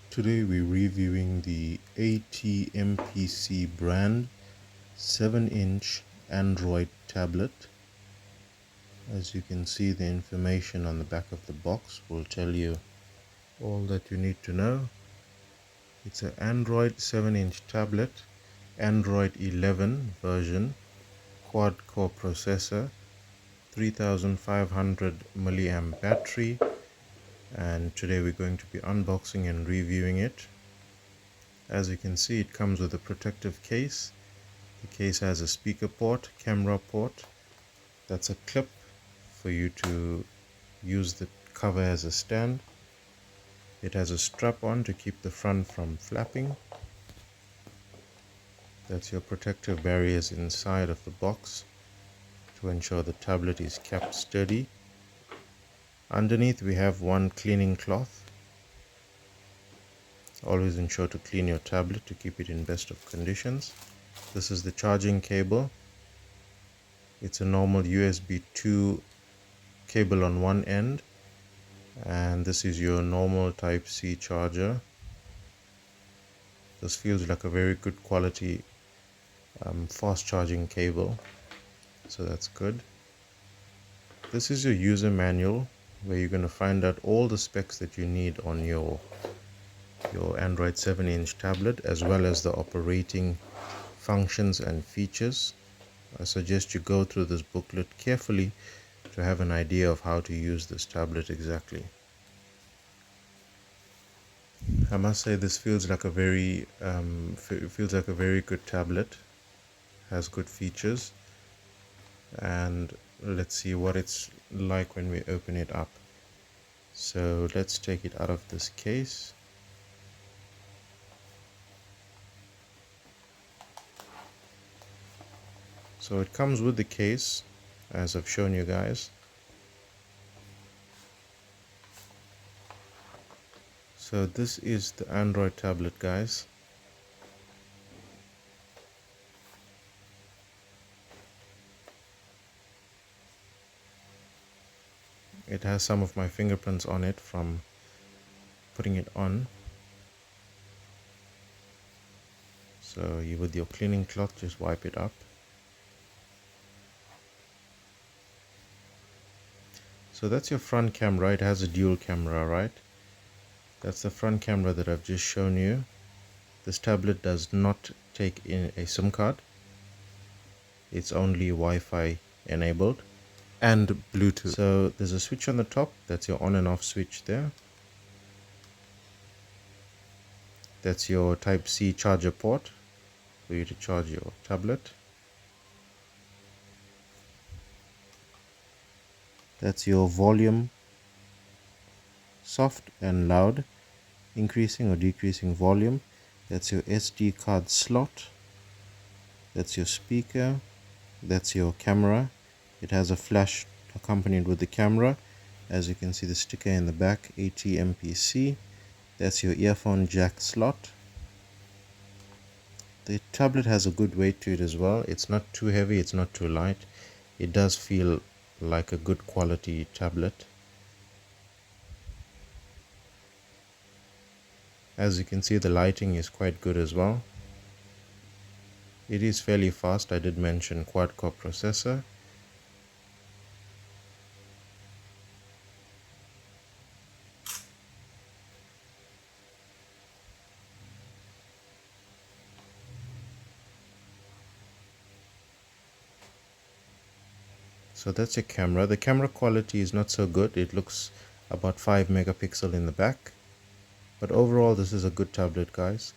Today we're reviewing the ATMPC brand 7-inch Android tablet. As you can see, the information on the back of the box will tell you all that you need to know. It's an Android 7-inch tablet, Android 11 version, quad-core processor, 3500 milliamp battery, and today we're going to be unboxing and reviewing it. As you can see, it comes with a protective case. The case has a speaker port, camera port. That's a clip for you to use the cover as a stand. It has a strap on to keep the front from flapping. That's your protective barriers inside of the box to ensure the tablet is kept sturdy. Underneath we have one cleaning cloth. Always ensure to clean your tablet to keep it in best of conditions. This is the charging cable. It's a normal USB 2 cable on one end, and this is your normal Type-C charger. This feels like a very good quality fast charging cable, so that's good. This is your user manual where you're going to find out all the specs that you need on your Android 7-inch tablet, as well as the operating functions and features. I suggest you go through this booklet carefully to have an idea of how to use this tablet exactly. I must say this feels like a very good tablet. Has good features, and let's see what it's like when we open it up. So let's take it out of this case. So it comes with the case, as I've shown you guys. So this is the Android tablet, guys. It has some of my fingerprints on it from putting it on. So you, with your cleaning cloth, just wipe it up. So that's your front camera. It has a dual camera, right? That's the front camera that I've just shown you. This tablet does not take in a SIM card. It's only Wi-Fi enabled and Bluetooth. So there's a switch on the top. That's your on and off switch there. That's your Type-C charger port for you to charge your tablet. That's your volume, soft and loud, increasing or decreasing volume. That's your SD card slot. That's your speaker. That's your camera. It has a flash accompanied with the camera. As you can see, the sticker in the back, ATMPC. That's your earphone jack slot. The tablet has a good weight to it as well. It's not too heavy, it's not too light. It does feel like a good quality tablet. As you can see, the lighting is quite good as well. It is fairly fast. I did mention quad-core processor. So that's your camera. The camera quality is not so good. It looks about 5 megapixel in the back. But overall, this is a good tablet, guys.